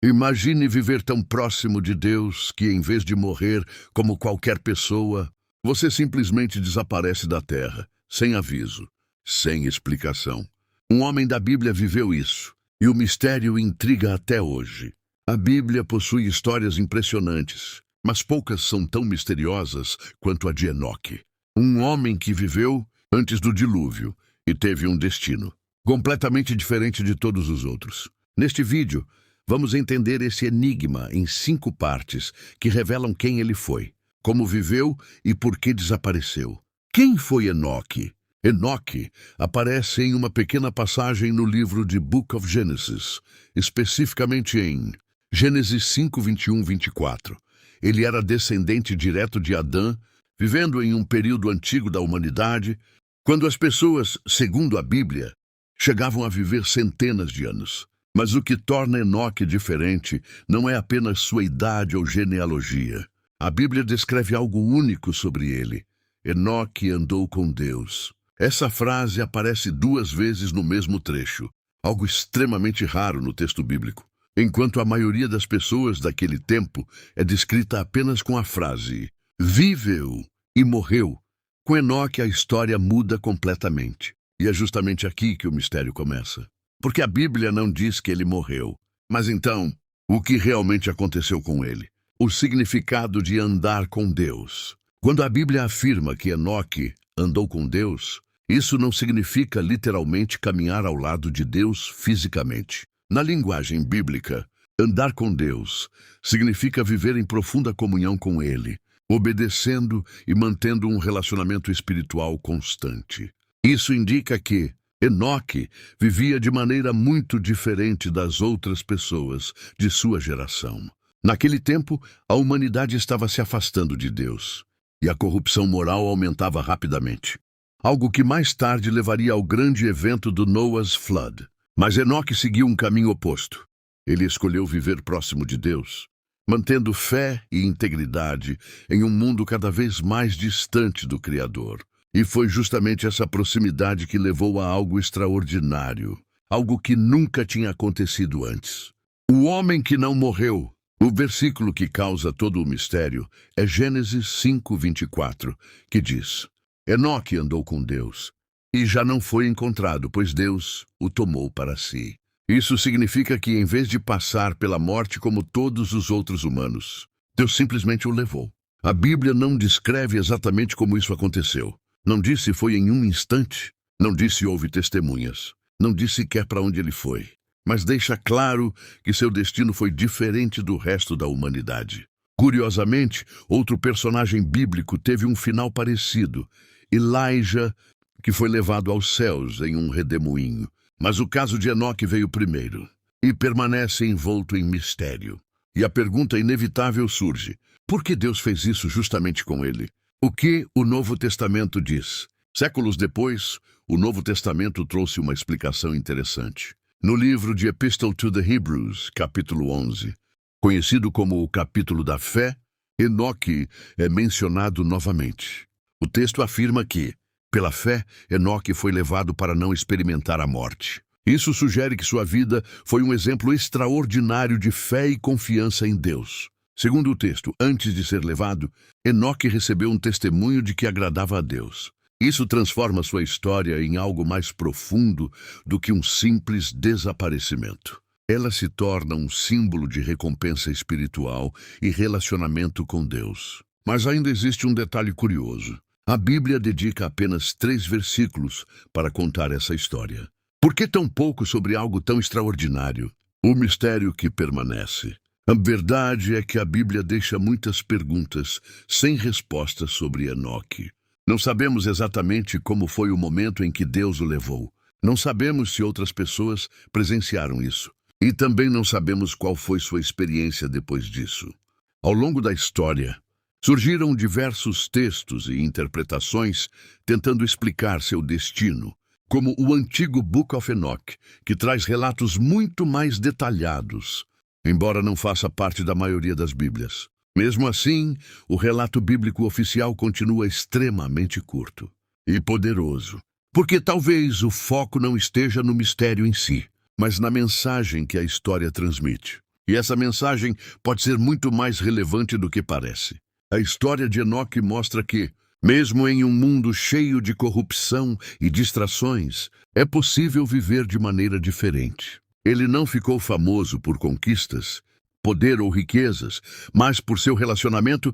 Imagine viver tão próximo de Deus que, em vez de morrer como qualquer pessoa, você simplesmente desaparece da terra, sem aviso, sem explicação. Um homem da Bíblia viveu isso, e o mistério intriga até hoje. A Bíblia possui histórias impressionantes, mas poucas são tão misteriosas quanto a de Enoque. Um homem que viveu antes do dilúvio e teve um destino completamente diferente de todos os outros. Neste vídeo, vamos entender esse enigma em 5 partes que revelam quem ele foi, como viveu e por que desapareceu. Quem foi Enoque? Enoque aparece em uma pequena passagem no livro de Book of Genesis, especificamente em Gênesis 5, 21, 24. Ele era descendente direto de Adão, vivendo em um período antigo da humanidade, quando as pessoas, segundo a Bíblia, chegavam a viver centenas de anos. Mas o que torna Enoque diferente não é apenas sua idade ou genealogia. A Bíblia descreve algo único sobre ele. Enoque andou com Deus. Essa frase aparece 2 vezes no mesmo trecho, algo extremamente raro no texto bíblico, enquanto a maioria das pessoas daquele tempo é descrita apenas com a frase viveu e morreu. Com Enoque a história muda completamente. E é justamente aqui que o mistério começa. Porque a Bíblia não diz que ele morreu. Mas então, o que realmente aconteceu com ele? O significado de andar com Deus. Quando a Bíblia afirma que Enoque andou com Deus, isso não significa literalmente caminhar ao lado de Deus fisicamente. Na linguagem bíblica, andar com Deus significa viver em profunda comunhão com Ele, obedecendo e mantendo um relacionamento espiritual constante. Isso indica que Enoque vivia de maneira muito diferente das outras pessoas de sua geração. Naquele tempo, a humanidade estava se afastando de Deus, e a corrupção moral aumentava rapidamente. Algo que mais tarde levaria ao grande evento do Noah's Flood. Mas Enoque seguiu um caminho oposto. Ele escolheu viver próximo de Deus, mantendo fé e integridade em um mundo cada vez mais distante do Criador. E foi justamente essa proximidade que levou a algo extraordinário, algo que nunca tinha acontecido antes. O homem que não morreu. O versículo que causa todo o mistério é Gênesis 5, 24, que diz: Enoque andou com Deus, e já não foi encontrado, pois Deus o tomou para si. Isso significa que, em vez de passar pela morte como todos os outros humanos, Deus simplesmente o levou. A Bíblia não descreve exatamente como isso aconteceu. Não diz se foi em um instante, não diz se houve testemunhas, não diz sequer para onde ele foi, mas deixa claro que seu destino foi diferente do resto da humanidade. Curiosamente, outro personagem bíblico teve um final parecido, Elijah, que foi levado aos céus em um redemoinho. Mas o caso de Enoque veio primeiro e permanece envolto em mistério. E a pergunta inevitável surge: por que Deus fez isso justamente com ele? O que o Novo Testamento diz? Séculos depois, o Novo Testamento trouxe uma explicação interessante. No livro de Epistle to the Hebrews, capítulo 11, conhecido como o capítulo da fé, Enoque é mencionado novamente. O texto afirma que, pela fé, Enoque foi levado para não experimentar a morte. Isso sugere que sua vida foi um exemplo extraordinário de fé e confiança em Deus. Segundo o texto, antes de ser levado, Enoque recebeu um testemunho de que agradava a Deus. Isso transforma sua história em algo mais profundo do que um simples desaparecimento. Ela se torna um símbolo de recompensa espiritual e relacionamento com Deus. Mas ainda existe um detalhe curioso. A Bíblia dedica apenas 3 versículos para contar essa história. Por que tão pouco sobre algo tão extraordinário? O mistério que permanece. A verdade é que a Bíblia deixa muitas perguntas sem respostas sobre Enoque. Não sabemos exatamente como foi o momento em que Deus o levou. Não sabemos se outras pessoas presenciaram isso. E também não sabemos qual foi sua experiência depois disso. Ao longo da história, surgiram diversos textos e interpretações tentando explicar seu destino, como o antigo Book of Enoch, que traz relatos muito mais detalhados, embora não faça parte da maioria das Bíblias. Mesmo assim, o relato bíblico oficial continua extremamente curto e poderoso, porque talvez o foco não esteja no mistério em si, mas na mensagem que a história transmite. E essa mensagem pode ser muito mais relevante do que parece. A história de Enoque mostra que, mesmo em um mundo cheio de corrupção e distrações, é possível viver de maneira diferente. Ele não ficou famoso por conquistas, poder ou riquezas, mas por seu relacionamento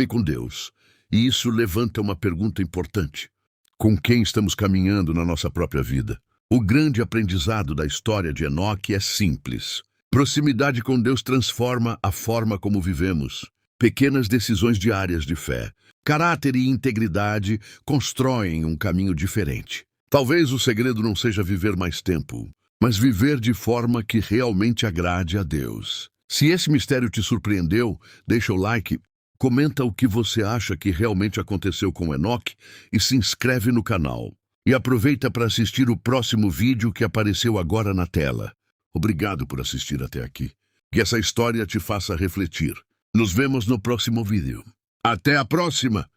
com Deus. E isso levanta uma pergunta importante. Com quem estamos caminhando na nossa própria vida? O grande aprendizado da história de Enoque é simples. Proximidade com Deus transforma a forma como vivemos. Pequenas decisões diárias de fé, caráter e integridade constroem um caminho diferente. Talvez o segredo não seja viver mais tempo, mas viver de forma que realmente agrade a Deus. Se esse mistério te surpreendeu, deixa o like, comenta o que você acha que realmente aconteceu com Enoque e se inscreve no canal. E aproveita para assistir o próximo vídeo que apareceu agora na tela. Obrigado por assistir até aqui. Que essa história te faça refletir. Nos vemos no próximo vídeo. Até a próxima!